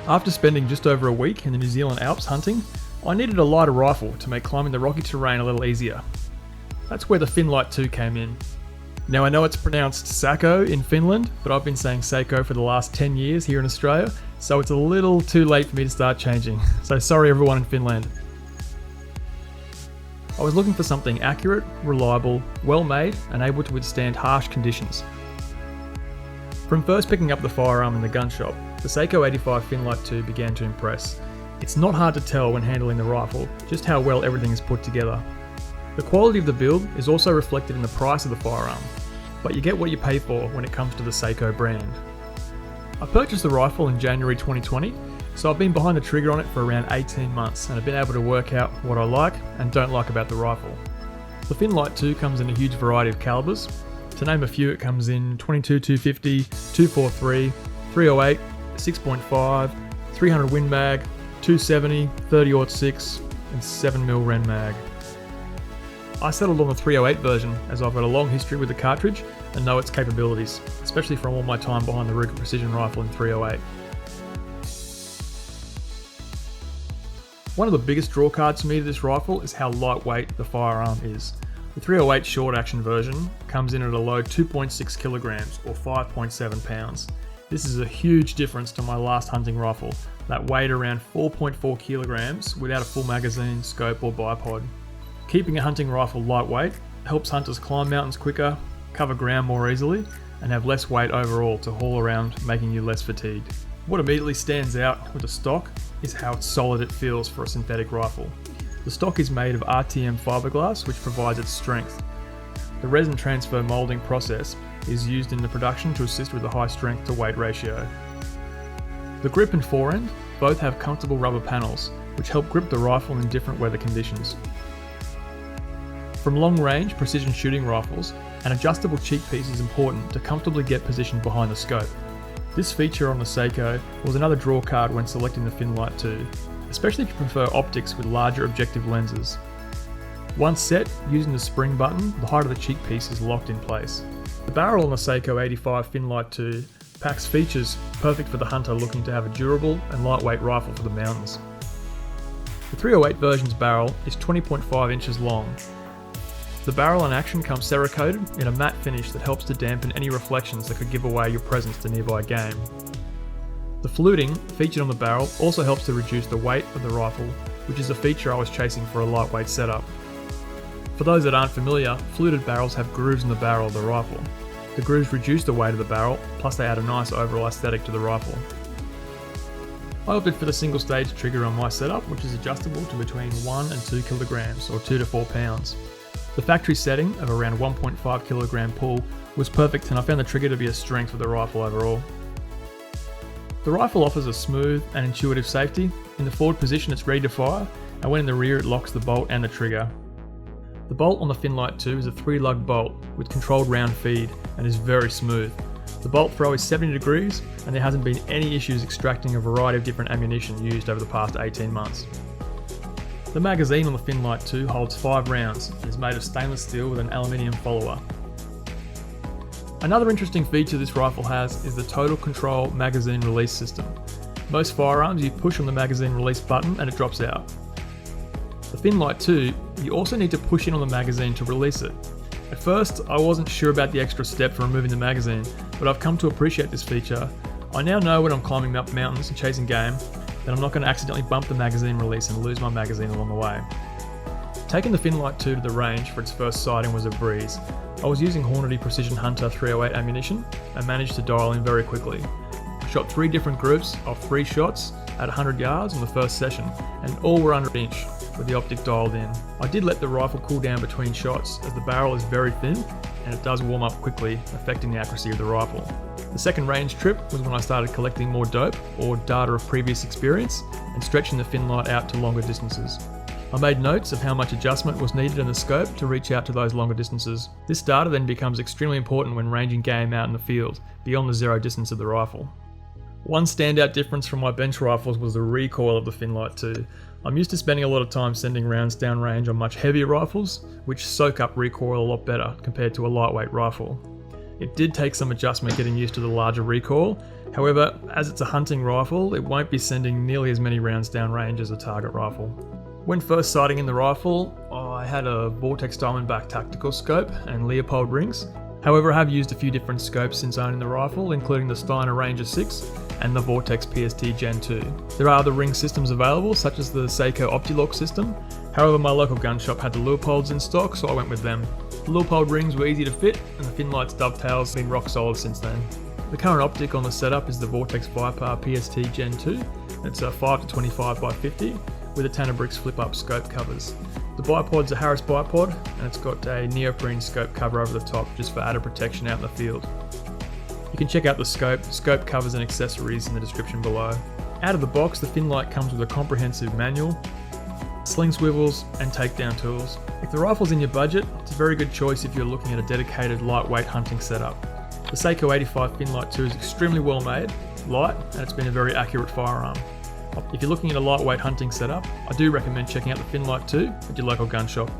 After spending just over a week in the New Zealand Alps hunting, I needed a lighter rifle to make climbing the rocky terrain a little easier. That's where the Finnlight 2 came in. Now I know it's pronounced Sako in Finland, but I've been saying Sako for the last 10 years here in Australia, so it's a little too late for me to start changing. So sorry everyone in Finland. I was looking for something accurate, reliable, well made, and able to withstand harsh conditions. From first picking up the firearm in the gun shop, the Sako 85 Finnlight 2 began to impress. It's not hard to tell when handling the rifle just how well everything is put together. The quality of the build is also reflected in the price of the firearm, but you get what you pay for when it comes to the Sako brand. I purchased the rifle in January 2020, so I've been behind the trigger on it for around 18 months and have been able to work out what I like and don't like about the rifle. The Finnlight 2 comes in a huge variety of calibers. To name a few, it comes in 22 250, 243, 308, 6.5, 300 Win Mag, 270, 30-06 and 7mm Ren Mag. I settled on the 308 version as I've got a long history with the cartridge and know its capabilities, especially from all my time behind the Ruger Precision Rifle in 308. One of the biggest draw cards for me to this rifle is how lightweight the firearm is. The 308 short action version comes in at a low 2.6 kilograms or 5.7 pounds. This is a huge difference to my last hunting rifle that weighed around 4.4 kilograms without a full magazine, scope or bipod. Keeping a hunting rifle lightweight helps hunters climb mountains quicker, cover ground more easily, and have less weight overall to haul around, making you less fatigued. What immediately stands out with the stock is how solid it feels for a synthetic rifle. The stock is made of RTM fiberglass, which provides its strength. The resin transfer molding process is used in the production to assist with the high strength to weight ratio. The grip and forend both have comfortable rubber panels, which help grip the rifle in different weather conditions. From long-range precision shooting rifles, an adjustable cheek piece is important to comfortably get positioned behind the scope. This feature on the Sako was another draw card when selecting the Finnlight 2, especially if you prefer optics with larger objective lenses. Once set, using the spring button, the height of the cheek piece is locked in place. The barrel on the Sako 85 Finnlight 2 packs features perfect for the hunter looking to have a durable and lightweight rifle for the mountains. The 308 version's barrel is 20.5 inches long. The barrel and action comes Cerakoted in a matte finish that helps to dampen any reflections that could give away your presence to nearby game. The fluting featured on the barrel also helps to reduce the weight of the rifle, which is a feature I was chasing for a lightweight setup. For those that aren't familiar, fluted barrels have grooves in the barrel of the rifle. The grooves reduce the weight of the barrel, plus they add a nice overall aesthetic to the rifle. I opted for the single stage trigger on my setup, which is adjustable to between 1 and 2 kilograms or 2 to 4 pounds. The factory setting of around 1.5 kilogram pull was perfect, and I found the trigger to be a strength for the rifle overall. The rifle offers a smooth and intuitive safety. In the forward position it's ready to fire, and when in the rear it locks the bolt and the trigger. The bolt on the Finnlight 2 is a 3-lug bolt with controlled round feed and is very smooth. The bolt throw is 70 degrees and there hasn't been any issues extracting a variety of different ammunition used over the past 18 months. The magazine on the Finnlight 2 holds 5 rounds and is made of stainless steel with an aluminium follower. Another interesting feature this rifle has is the total control magazine release system. Most firearms you push on the magazine release button and it drops out. The Finnlight 2, you also need to push in on the magazine to release it. At first, I wasn't sure about the extra step for removing the magazine, but I've come to appreciate this feature. I now know when I'm climbing up mountains and chasing game that I'm not going to accidentally bump the magazine release and lose my magazine along the way. Taking the Finnlight 2 to the range for its first sighting was a breeze. I was using Hornady Precision Hunter 308 ammunition and managed to dial in very quickly. I shot 3 different groups of 3 shots at 100 yards on the first session, and all were under an inch with the optic dialed in. I did let the rifle cool down between shots as the barrel is very thin and it does warm up quickly, affecting the accuracy of the rifle. The second range trip was when I started collecting more dope or data of previous experience and stretching the Finnlight out to longer distances. I made notes of how much adjustment was needed in the scope to reach out to those longer distances. This data then becomes extremely important when ranging game out in the field, beyond the zero distance of the rifle. One standout difference from my bench rifles was the recoil of the Finnlight 2. I'm used to spending a lot of time sending rounds downrange on much heavier rifles, which soak up recoil a lot better compared to a lightweight rifle. It did take some adjustment getting used to the larger recoil. However, as it's a hunting rifle, it won't be sending nearly as many rounds downrange as a target rifle. When first sighting in the rifle, I had a Vortex Diamondback tactical scope and Leopold rings. However, I have used a few different scopes since owning the rifle, including the Steiner Ranger 6 and the Vortex PST Gen 2. There are other ring systems available, such as the Sako OptiLock system. However, my local gun shop had the Leopolds in stock, so I went with them. The Leopold rings were easy to fit, and the Finnlight's dovetails have been rock solid since then. The current optic on the setup is the Vortex Viper PST Gen 2. It's a 5-25 by 50 with a Tanabrix flip-up scope covers. The bipod's a Harris bipod, and it's got a neoprene scope cover over the top just for added protection out in the field. You can check out the scope covers and accessories in the description below. Out of the box, the Finnlight comes with a comprehensive manual, sling swivels and takedown tools. If the rifle's in your budget, it's a very good choice if you're looking at a dedicated lightweight hunting setup. The Sako 85 Finnlight 2 is extremely well made, light, and it's been a very accurate firearm. If you're looking at a lightweight hunting setup, I do recommend checking out the Finnlight 2 at your local gun shop.